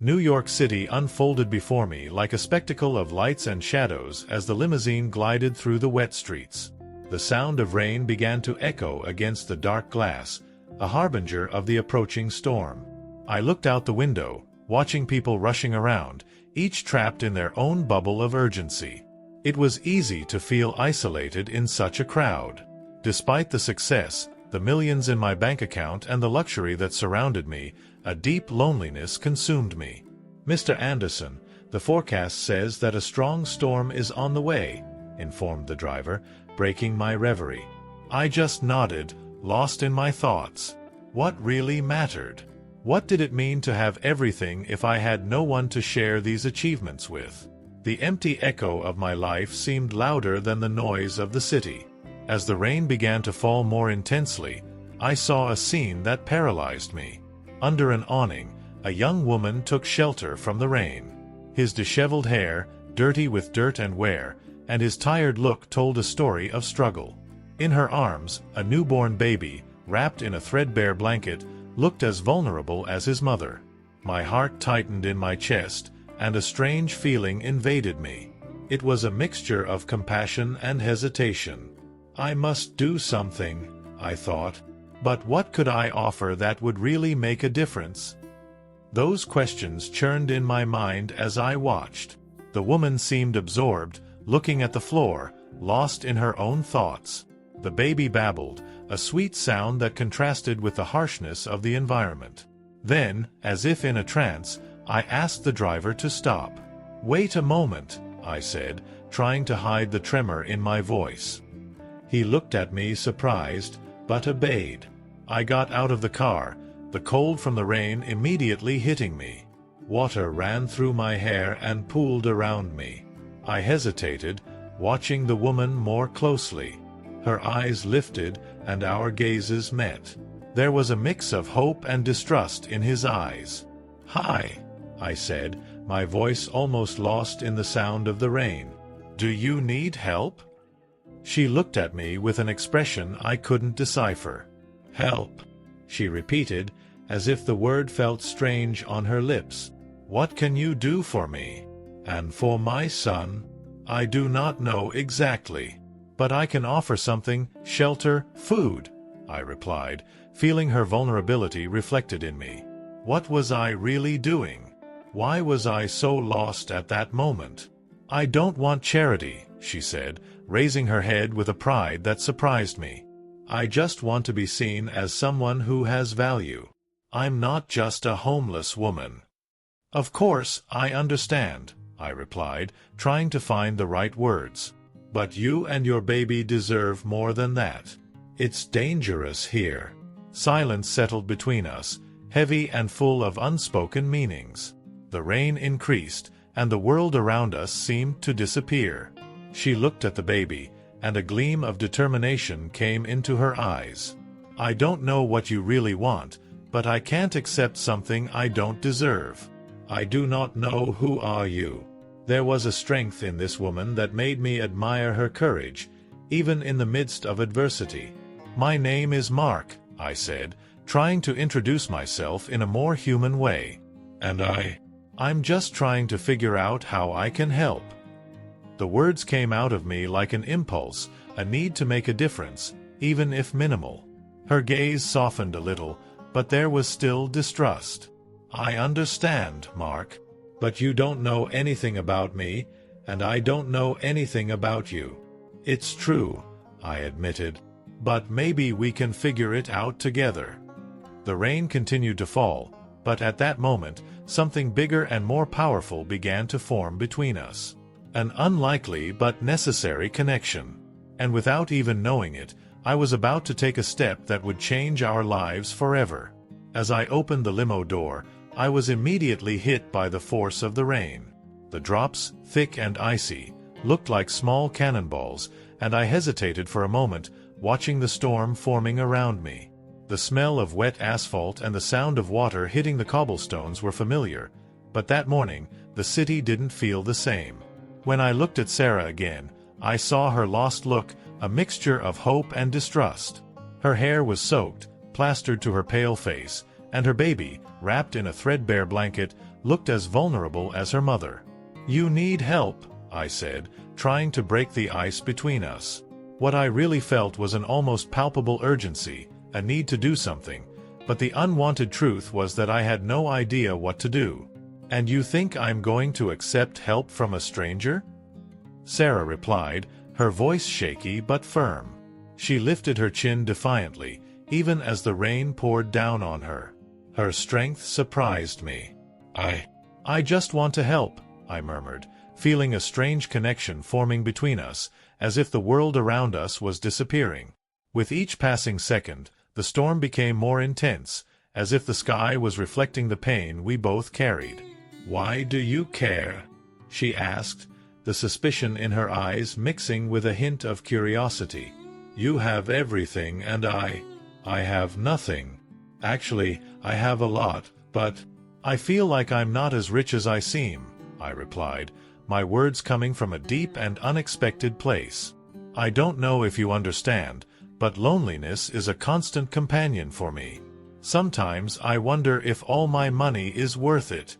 New York City unfolded before me like a spectacle of lights and shadows as the limousine glided through the wet streets. The sound of rain began to echo against the dark glass, a harbinger of the approaching storm. I looked out the window, watching people rushing around, each trapped in their own bubble of urgency. It was easy to feel isolated in such a crowd. Despite the success, the millions in my bank account and the luxury that surrounded me, a deep loneliness consumed me. "Mr. Anderson, the forecast says that a strong storm is on the way," informed the driver, breaking my reverie. I just nodded, lost in my thoughts. What really mattered? What did it mean to have everything if I had no one to share these achievements with? The empty echo of my life seemed louder than the noise of the city. As the rain began to fall more intensely, I saw a scene that paralyzed me. Under an awning, a young woman took shelter from the rain. His disheveled hair, dirty with dirt and wear, and his tired look told a story of struggle. In her arms, a newborn baby, wrapped in a threadbare blanket, looked as vulnerable as his mother. My heart tightened in my chest, and a strange feeling invaded me. It was a mixture of compassion and hesitation. I must do something, I thought. But what could I offer that would really make a difference? Those questions churned in my mind as I watched. The woman seemed absorbed, looking at the floor, lost in her own thoughts. The baby babbled, a sweet sound that contrasted with the harshness of the environment. Then, as if in a trance, I asked the driver to stop. "Wait a moment," I said, trying to hide the tremor in my voice. He looked at me surprised, but obeyed. I got out of the car, the cold from the rain immediately hitting me. Water ran through my hair and pooled around me. I hesitated, watching the woman more closely. Her eyes lifted, and our gazes met. There was a mix of hope and distrust in his eyes. "Hi," I said, my voice almost lost in the sound of the rain. "Do you need help?" She looked at me with an expression I couldn't decipher. "Help," she repeated, as if the word felt strange on her lips. "What can you do for me? And for my son?" "I do not know exactly. But I can offer something, shelter, food," I replied, feeling her vulnerability reflected in me. What was I really doing? Why was I so lost at that moment? "I don't want charity," she said, raising her head with a pride that surprised me. "I just want to be seen as someone who has value. I'm not just a homeless woman." "Of course, I understand," I replied, trying to find the right words. "But you and your baby deserve more than that. It's dangerous here." Silence settled between us, heavy and full of unspoken meanings. The rain increased, and the world around us seemed to disappear. She looked at the baby, and a gleam of determination came into her eyes. "I don't know what you really want, but I can't accept something I don't deserve. I do not know who are you." There was a strength in this woman that made me admire her courage, even in the midst of adversity. "My name is Mark," I said, trying to introduce myself in a more human way. "And I'm just trying to figure out how I can help." The words came out of me like an impulse, a need to make a difference, even if minimal. Her gaze softened a little, but there was still distrust. "I understand, Mark. But you don't know anything about me, and I don't know anything about you." "It's true," I admitted. "But maybe we can figure it out together." The rain continued to fall, but at that moment, something bigger and more powerful began to form between us. An unlikely but necessary connection. And without even knowing it, I was about to take a step that would change our lives forever. As I opened the limo door, I was immediately hit by the force of the rain. The drops, thick and icy, looked like small cannonballs, and I hesitated for a moment, watching the storm forming around me. The smell of wet asphalt and the sound of water hitting the cobblestones were familiar, but that morning, the city didn't feel the same. When I looked at Sarah again, I saw her lost look, a mixture of hope and distrust. Her hair was soaked, plastered to her pale face, and her baby, wrapped in a threadbare blanket, looked as vulnerable as her mother. "You need help," I said, trying to break the ice between us. What I really felt was an almost palpable urgency, a need to do something, but the unwanted truth was that I had no idea what to do. "And you think I'm going to accept help from a stranger?" Sarah replied, her voice shaky but firm. She lifted her chin defiantly, even as the rain poured down on her. Her strength surprised me. I just want to help," I murmured, feeling a strange connection forming between us, as if the world around us was disappearing. With each passing second, the storm became more intense, as if the sky was reflecting the pain we both carried. "Why do you care?" she asked, the suspicion in her eyes mixing with a hint of curiosity. "You have everything and I have nothing. Actually, I have a lot, but I feel like I'm not as rich as I seem," I replied, my words coming from a deep and unexpected place. "I don't know if you understand, but loneliness is a constant companion for me. Sometimes I wonder if all my money is worth it."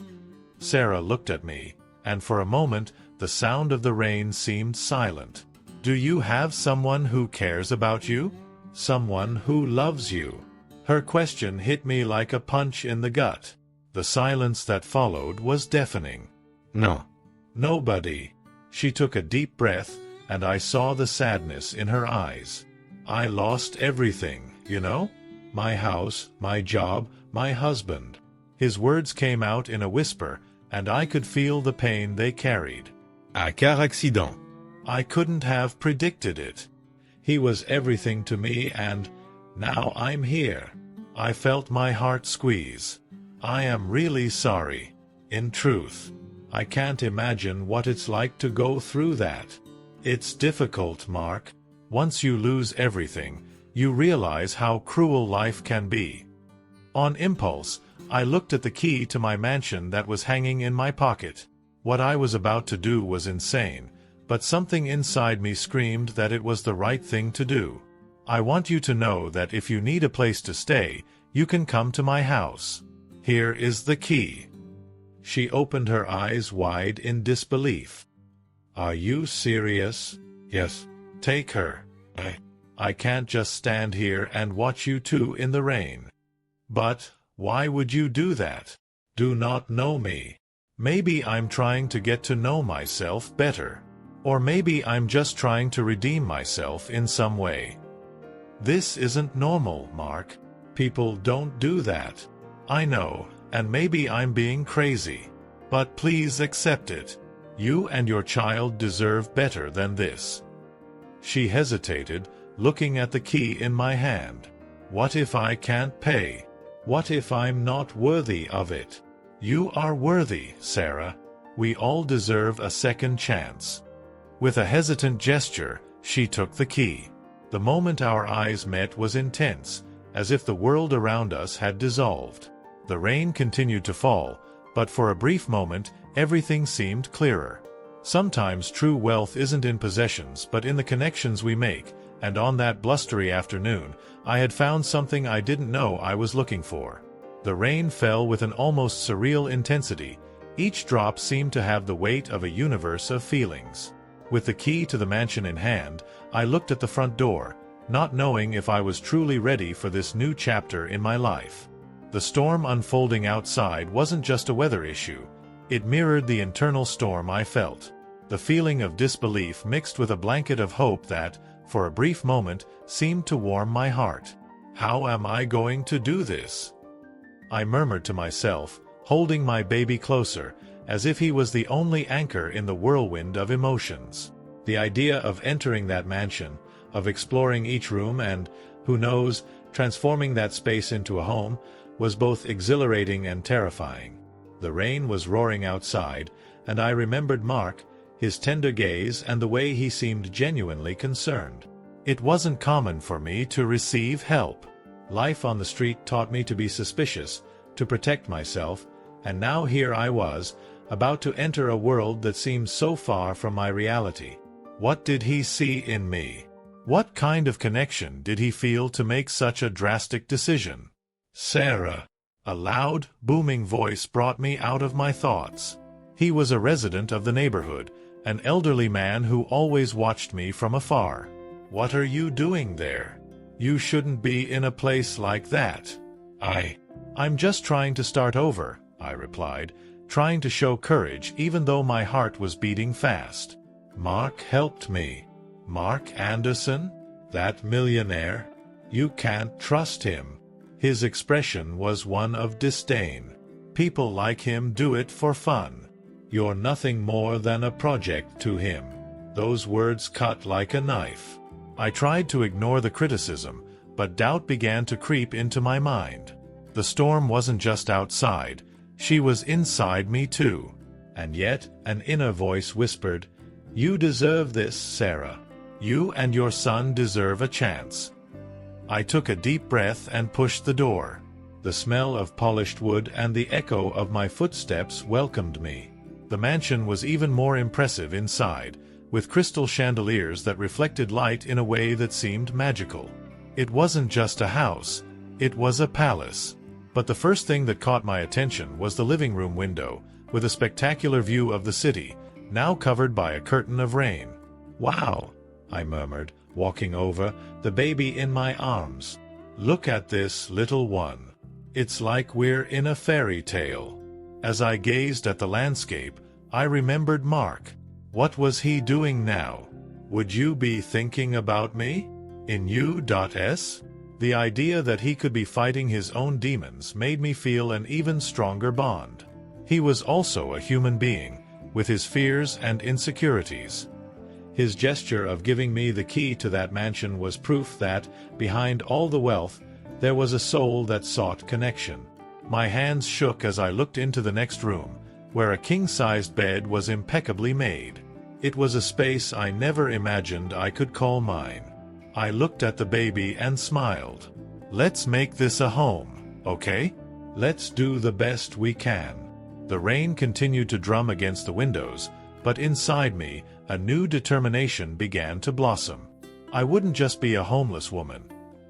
Sarah looked at me, and for a moment the sound of the rain seemed silent. "Do you have someone who cares about you? Someone who loves you?" Her question hit me like a punch in the gut. The silence that followed was deafening. No. "Nobody." She took a deep breath, and I saw the sadness in her eyes. "I lost everything, you know? My house, my job, my husband." His words came out in a whisper, and I could feel the pain they carried. "À car accident." I couldn't have predicted it. He was everything to me, and now I'm here. I felt my heart squeeze. I am really sorry. In truth, I can't imagine what it's like to go through that. It's difficult, Mark. Once you lose everything, you realize how cruel life can be. On impulse, I looked at the key to my mansion that was hanging in my pocket. What I was about to do was insane, but something inside me screamed that it was the right thing to do. "I want you to know that if you need a place to stay, you can come to my house. Here is the key." She opened her eyes wide in disbelief. "Are you serious?" "Yes." "Take her. I can't just stand here and watch you two in the rain." "But why would you do that? Do not know me. Maybe I'm trying to get to know myself better. Or maybe I'm just trying to redeem myself in some way." "This isn't normal, Mark. People don't do that. I know, and maybe I'm being crazy. But please accept it. You and your child deserve better than this." She hesitated, looking at the key in my hand. "What if I can't pay? What if I'm not worthy of it?" "You are worthy, Sarah. We all deserve a second chance." With a hesitant gesture, she took the key. The moment our eyes met was intense, as if the world around us had dissolved. The rain continued to fall, but for a brief moment, everything seemed clearer. Sometimes true wealth isn't in possessions but in the connections we make, and on that blustery afternoon, I had found something I didn't know I was looking for. The rain fell with an almost surreal intensity. Each drop seemed to have the weight of a universe of feelings. With the key to the mansion in hand, I looked at the front door, not knowing if I was truly ready for this new chapter in my life. The storm unfolding outside wasn't just a weather issue. It mirrored the internal storm I felt. The feeling of disbelief mixed with a blanket of hope that, for a brief moment, seemed to warm my heart. "How am I going to do this?" I murmured to myself, holding my baby closer, as if he was the only anchor in the whirlwind of emotions. The idea of entering that mansion, of exploring each room and, who knows, transforming that space into a home, was both exhilarating and terrifying. The rain was roaring outside, and I remembered Mark, his tender gaze and the way he seemed genuinely concerned. It wasn't common for me to receive help. Life on the street taught me to be suspicious, to protect myself, and now here I was, about to enter a world that seemed so far from my reality. What did he see in me? What kind of connection did he feel to make such a drastic decision? "Sarah," A loud, booming voice brought me out of my thoughts. He was a resident of the neighborhood, an elderly man who always watched me from afar. "What are you doing there? You shouldn't be in a place like that." I'm just trying to start over," I replied, trying to show courage even though my heart was beating fast. "Mark helped me." "Mark Anderson? That millionaire? You can't trust him." His expression was one of disdain. "People like him do it for fun. You're nothing more than a project to him." Those words cut like a knife. I tried to ignore the criticism, but doubt began to creep into my mind. The storm wasn't just outside, she was inside me too. And yet, an inner voice whispered, "You deserve this, Sarah. You and your son deserve a chance." I took a deep breath and pushed the door. The smell of polished wood and the echo of my footsteps welcomed me. The mansion was even more impressive inside, with crystal chandeliers that reflected light in a way that seemed magical. It wasn't just a house, it was a palace. But the first thing that caught my attention was the living room window, with a spectacular view of the city, now covered by a curtain of rain. "Wow," I murmured, walking over, the baby in my arms. "Look at this little one. It's like we're in a fairy tale." As I gazed at the landscape, I remembered Mark. What was he doing now? "Would you be thinking about me? In U.S.?" The idea that he could be fighting his own demons made me feel an even stronger bond. He was also a human being, with his fears and insecurities. His gesture of giving me the key to that mansion was proof that, behind all the wealth, there was a soul that sought connection. My hands shook as I looked into the next room, where a king-sized bed was impeccably made. It was a space I never imagined I could call mine. I looked at the baby and smiled. "Let's make this a home, okay? Let's do the best we can." The rain continued to drum against the windows, but inside me, a new determination began to blossom. I wouldn't just be a homeless woman.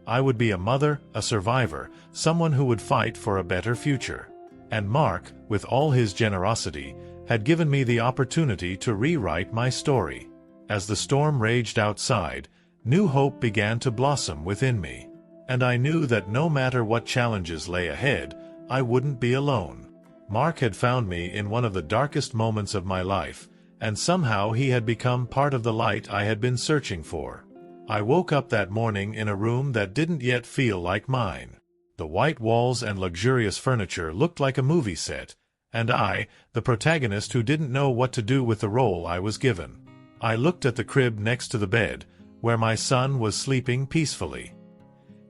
I would be a mother, a survivor, someone who would fight for a better future. And Mark, with all his generosity, had given me the opportunity to rewrite my story. As the storm raged outside, new hope began to blossom within me. And I knew that no matter what challenges lay ahead, I wouldn't be alone. Mark had found me in one of the darkest moments of my life, and somehow he had become part of the light I had been searching for. I woke up that morning in a room that didn't yet feel like mine. The white walls and luxurious furniture looked like a movie set, and I, the protagonist who didn't know what to do with the role I was given. I looked at the crib next to the bed, where my son was sleeping peacefully.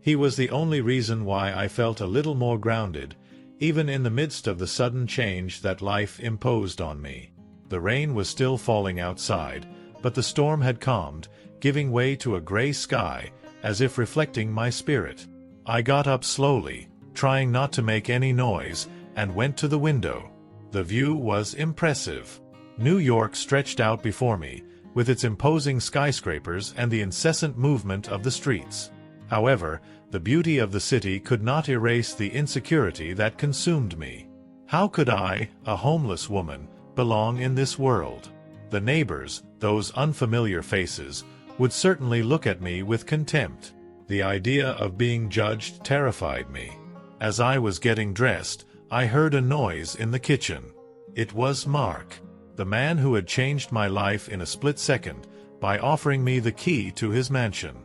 He was the only reason why I felt a little more grounded, even in the midst of the sudden change that life imposed on me. The rain was still falling outside, but the storm had calmed, giving way to a gray sky, as if reflecting my spirit. I got up slowly, trying not to make any noise, and went to the window. The view was impressive. New York stretched out before me, with its imposing skyscrapers and the incessant movement of the streets. However, the beauty of the city could not erase the insecurity that consumed me. How could I, a homeless woman, belong in this world? The neighbors, those unfamiliar faces, would certainly look at me with contempt. The idea of being judged terrified me. As I was getting dressed, I heard a noise in the kitchen. It was Mark, the man who had changed my life in a split second by offering me the key to his mansion.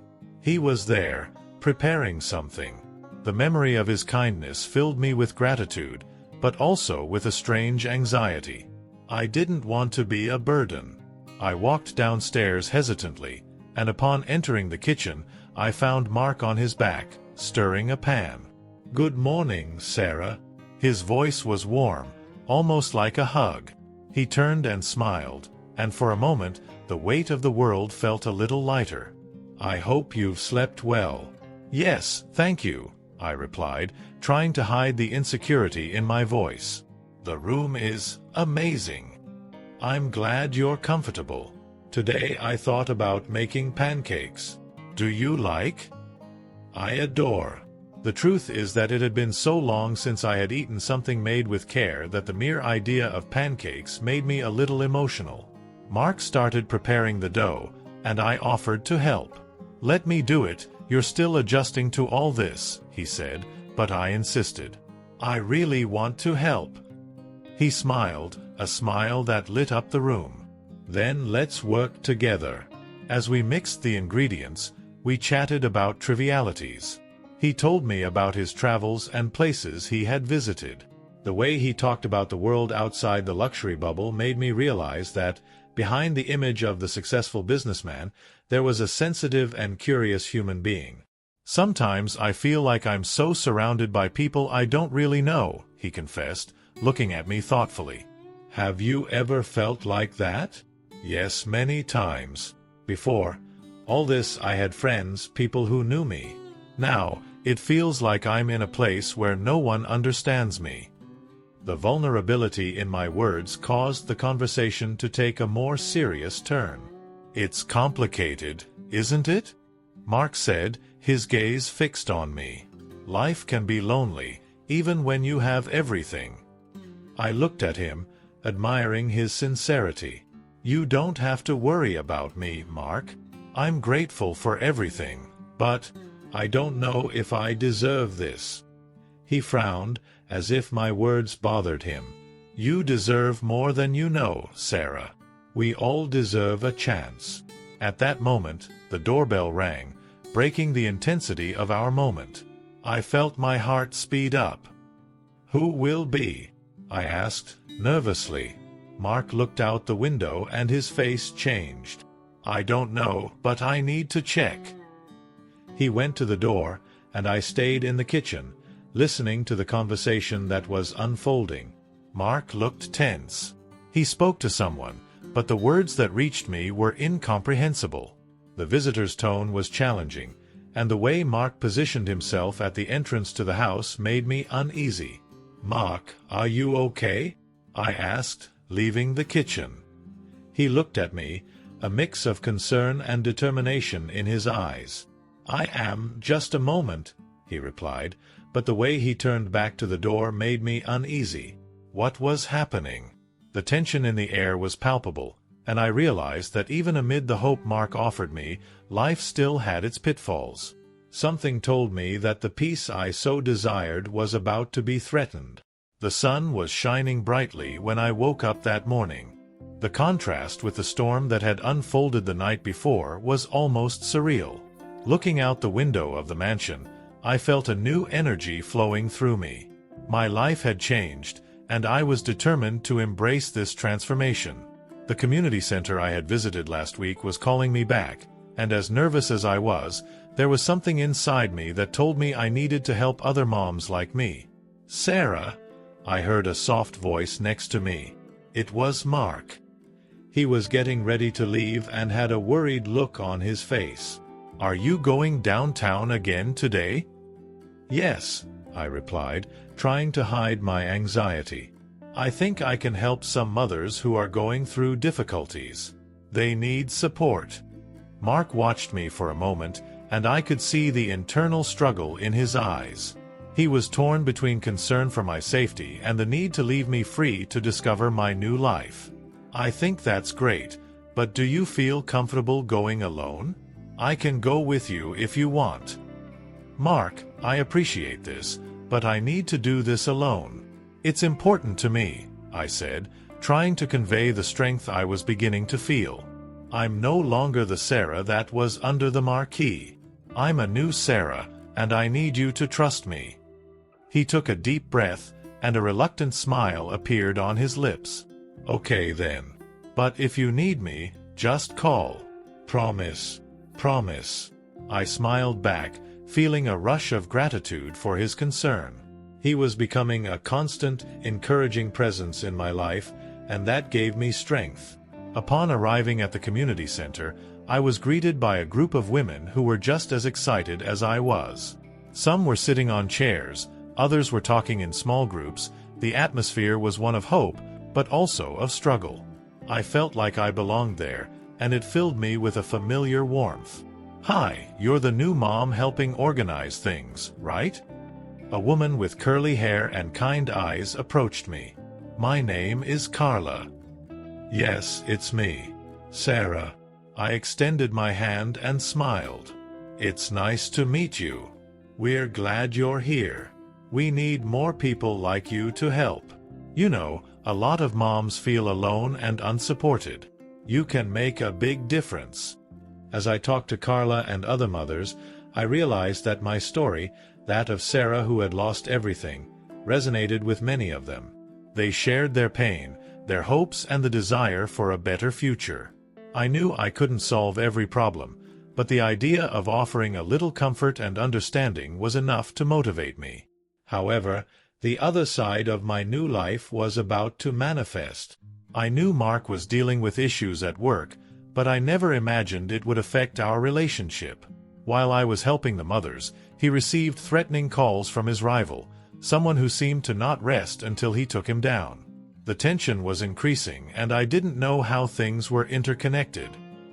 He was there, preparing something. The memory of his kindness filled me with gratitude, but also with a strange anxiety. I didn't want to be a burden. I walked downstairs hesitantly, and upon entering the kitchen, I found Mark on his back, stirring a pan. "Good morning, Sarah." His voice was warm, almost like a hug. He turned and smiled, and for a moment, the weight of the world felt a little lighter. "I hope you've slept well." "Yes, thank you," I replied, trying to hide the insecurity in my voice. "The room is amazing. I'm glad you're comfortable. Today I thought about making pancakes. Do you like?" "I adore The truth is that it had been so long since I had eaten something made with care that the mere idea of pancakes made me a little emotional. Mark started preparing the dough, and I offered to help. "Let me do it, you're still adjusting to all this," he said, but I insisted. "I really want to help." He smiled, a smile that lit up the room. "Then let's work together." As we mixed the ingredients, we chatted about trivialities. He told me about his travels and places he had visited. The way he talked about the world outside the luxury bubble made me realize that, behind the image of the successful businessman, there was a sensitive and curious human being. "Sometimes I feel like I'm so surrounded by people I don't really know," he confessed, looking at me thoughtfully. "Have you ever felt like that?" "Yes, many times. Before all this, I had friends, people who knew me. Now, it feels like I'm in a place where no one understands me." The vulnerability in my words caused the conversation to take a more serious turn. "It's complicated, isn't it?" Mark said, his gaze fixed on me. "Life can be lonely, even when you have everything." I looked at him, admiring his sincerity. "You don't have to worry about me, Mark. I'm grateful for everything, but I don't know if I deserve this." He frowned, as if my words bothered him. "You deserve more than you know, Sarah. We all deserve a chance." At that moment, the doorbell rang, breaking the intensity of our moment. I felt my heart speed up. "Who will be?" I asked, nervously. Mark looked out the window and his face changed. "I don't know, but I need to check." He went to the door, and I stayed in the kitchen, listening to the conversation that was unfolding. Mark looked tense. He spoke to someone, but the words that reached me were incomprehensible. The visitor's tone was challenging, and the way Mark positioned himself at the entrance to the house made me uneasy. "Mark, are you okay?" I asked, leaving the kitchen. He looked at me, a mix of concern and determination in his eyes. "I am, just a moment," he replied, but the way he turned back to the door made me uneasy. What was happening? The tension in the air was palpable, and I realized that even amid the hope Mark offered me, life still had its pitfalls. Something told me that the peace I so desired was about to be threatened. The sun was shining brightly when I woke up that morning. The contrast with the storm that had unfolded the night before was almost surreal. Looking out the window of the mansion, I felt a new energy flowing through me. My life had changed, and I was determined to embrace this transformation. The community center I had visited last week was calling me back, and as nervous as I was, there was something inside me that told me I needed to help other moms like me. "Sarah," I heard a soft voice next to me. It was Mark. He was getting ready to leave and had a worried look on his face. "Are you going downtown again today?" "Yes," I replied, trying to hide my anxiety. "I think I can help some mothers who are going through difficulties. They need support." Mark watched me for a moment, and I could see the internal struggle in his eyes. He was torn between concern for my safety and the need to leave me free to discover my new life. "I think that's great, but do you feel comfortable going alone? I can go with you if you want." "Mark, I appreciate this, but I need to do this alone. It's important to me," I said, trying to convey the strength I was beginning to feel. "I'm no longer the Sarah that was under the marquee. I'm a new Sarah, and I need you to trust me." He took a deep breath, and a reluctant smile appeared on his lips. "Okay then. But if you need me, just call." "Promise. Promise." I smiled back, feeling a rush of gratitude for his concern. He was becoming a constant, encouraging presence in my life, and that gave me strength. Upon arriving at the community center, I was greeted by a group of women who were just as excited as I was. Some were sitting on chairs, others were talking in small groups. The atmosphere was one of hope, but also of struggle. I felt like I belonged there, and it filled me with a familiar warmth. "Hi, you're the new mom helping organize things, right?" A woman with curly hair and kind eyes approached me. "My name is Carla." "Yes, it's me, Sarah." I extended my hand and smiled. "It's nice to meet you. We're glad you're here. We need more people like you to help. You know, a lot of moms feel alone and unsupported. You can make a big difference." As I talked to Carla and other mothers, I realized that my story, that of Sarah who had lost everything, resonated with many of them. They shared their pain, their hopes, and the desire for a better future. I knew I couldn't solve every problem, but the idea of offering a little comfort and understanding was enough to motivate me. However, the other side of my new life was about to manifest. I knew Mark was dealing with issues at work, but I never imagined it would affect our relationship. While I was helping the mothers, he received threatening calls from his rival, someone who seemed to not rest until he took him down. The tension was increasing, and I didn't know how things were interconnected.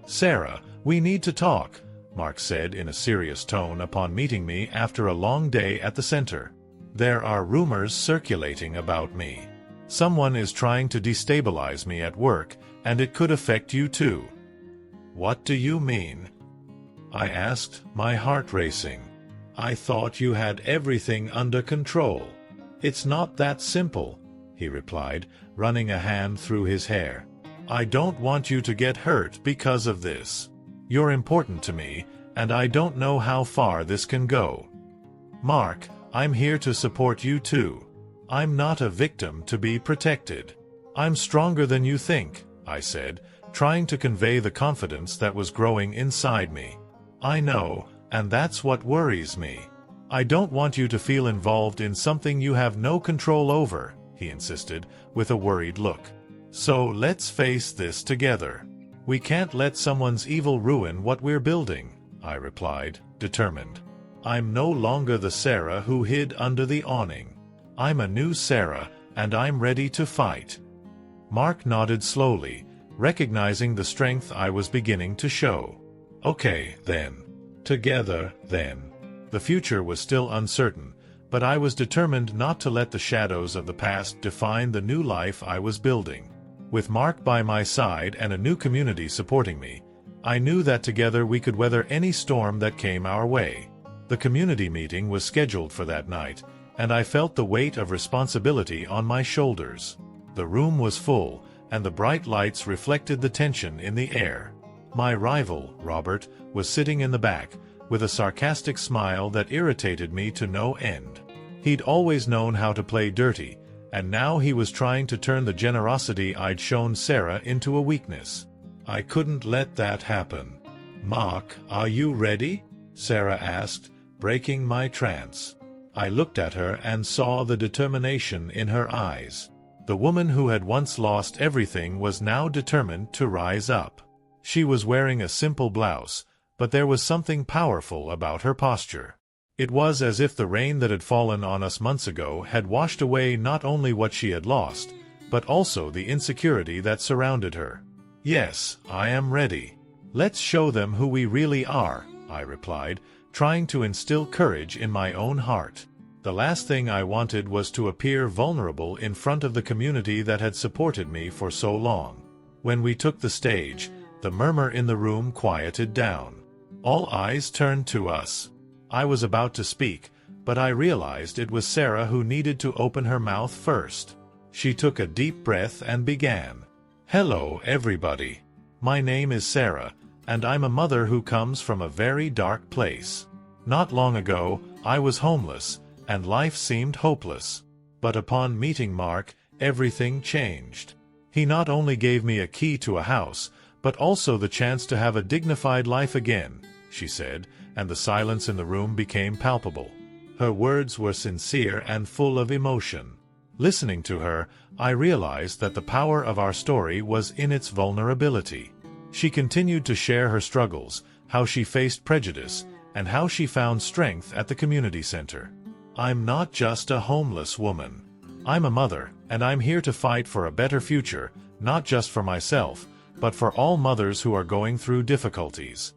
"Sarah, we need to talk," Mark said in a serious tone upon meeting me after a long day at the center. "There are rumors circulating about me. Someone is trying to destabilize me at work, and it could affect you too." "What do you mean?" I asked, my heart racing. "I thought you had everything under control." "It's not that simple," he replied, running a hand through his hair. "I don't want you to get hurt because of this. You're important to me, and I don't know how far this can go. Mark, I'm here to support you too. I'm not a victim to be protected." "I'm stronger than you think," I said, trying to convey the confidence that was growing inside me. "I know, and that's what worries me. I don't want you to feel involved in something you have no control over," he insisted, with a worried look. "So let's face this together. We can't let someone's evil ruin what we're building," I replied, determined. "I'm no longer the Sarah who hid under the awning. I'm a new Sarah, and I'm ready to fight." Mark nodded slowly, recognizing the strength I was beginning to show. "Okay, then. Together, then." The future was still uncertain, but I was determined not to let the shadows of the past define the new life I was building. With Mark by my side and a new community supporting me, I knew that together we could weather any storm that came our way. The community meeting was scheduled for that night, and I felt the weight of responsibility on my shoulders. The room was full, and the bright lights reflected the tension in the air. My rival, Robert, was sitting in the back, with a sarcastic smile that irritated me to no end. He'd always known how to play dirty, and now he was trying to turn the generosity I'd shown Sarah into a weakness. I couldn't let that happen. "Mark, are you ready?" Sarah asked, breaking my trance. I looked at her and saw the determination in her eyes. The woman who had once lost everything was now determined to rise up. She was wearing a simple blouse, but there was something powerful about her posture. It was as if the rain that had fallen on us months ago had washed away not only what she had lost, but also the insecurity that surrounded her. "Yes, I am ready. Let's show them who we really are," I replied, trying to instill courage in my own heart. The last thing I wanted was to appear vulnerable in front of the community that had supported me for so long. When we took the stage, the murmur in the room quieted down. All eyes turned to us. I was about to speak, but I realized it was Sarah who needed to open her mouth first. She took a deep breath and began. "Hello, everybody. My name is Sarah, and I'm a mother who comes from a very dark place. Not long ago, I was homeless, and life seemed hopeless. But upon meeting Mark, everything changed. He not only gave me a key to a house, but also the chance to have a dignified life again," she said, and the silence in the room became palpable. Her words were sincere and full of emotion. Listening to her, I realized that the power of our story was in its vulnerability. She continued to share her struggles, how she faced prejudice, and how she found strength at the community center. "I'm not just a homeless woman. I'm a mother, and I'm here to fight for a better future, not just for myself, but for all mothers who are going through difficulties."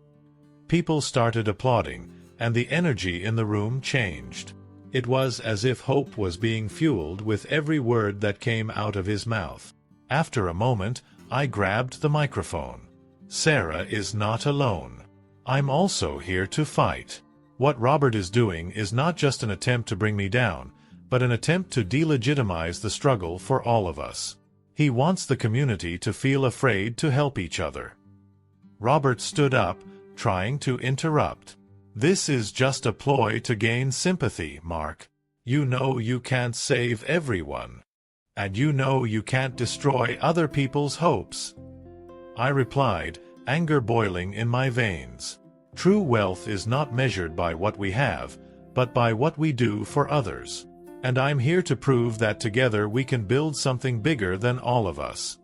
People started applauding, and the energy in the room changed. It was as if hope was being fueled with every word that came out of his mouth. After a moment, I grabbed the microphone. Sarah is not alone. I'm also here to fight. What Robert is doing is not just an attempt to bring me down, but an attempt to delegitimize the struggle for all of us. He wants the community to feel afraid to help each other. Robert stood up, trying to interrupt. This is just a ploy to gain sympathy, Mark. You know you can't save everyone. And you know you can't destroy other people's hopes. I replied, anger boiling in my veins. True wealth is not measured by what we have, but by what we do for others. And I'm here to prove that together we can build something bigger than all of us.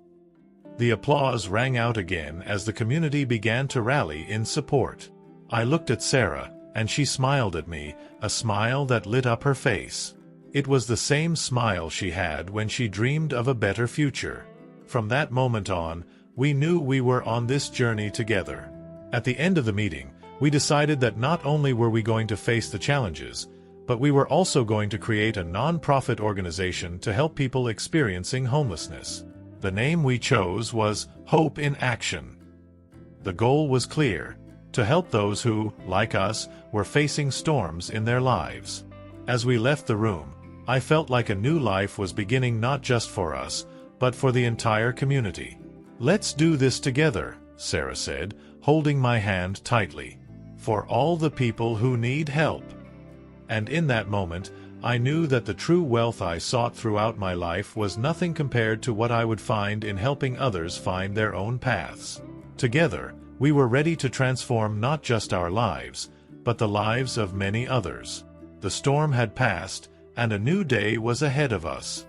The applause rang out again as the community began to rally in support. I looked at Sarah, and she smiled at me, a smile that lit up her face. It was the same smile she had when she dreamed of a better future. From that moment on, we knew we were on this journey together. At the end of the meeting, we decided that not only were we going to face the challenges, but we were also going to create a non-profit organization to help people experiencing homelessness. The name we chose was Hope in Action. The goal was clear: to help those who, like us, were facing storms in their lives. As we left the room, I felt like a new life was beginning, not just for us, but for the entire community. Let's do this together, Sarah said, holding my hand tightly. For all the people who need help. And in that moment, I knew that the true wealth I sought throughout my life was nothing compared to what I would find in helping others find their own paths. Together, we were ready to transform not just our lives, but the lives of many others. The storm had passed, and a new day was ahead of us.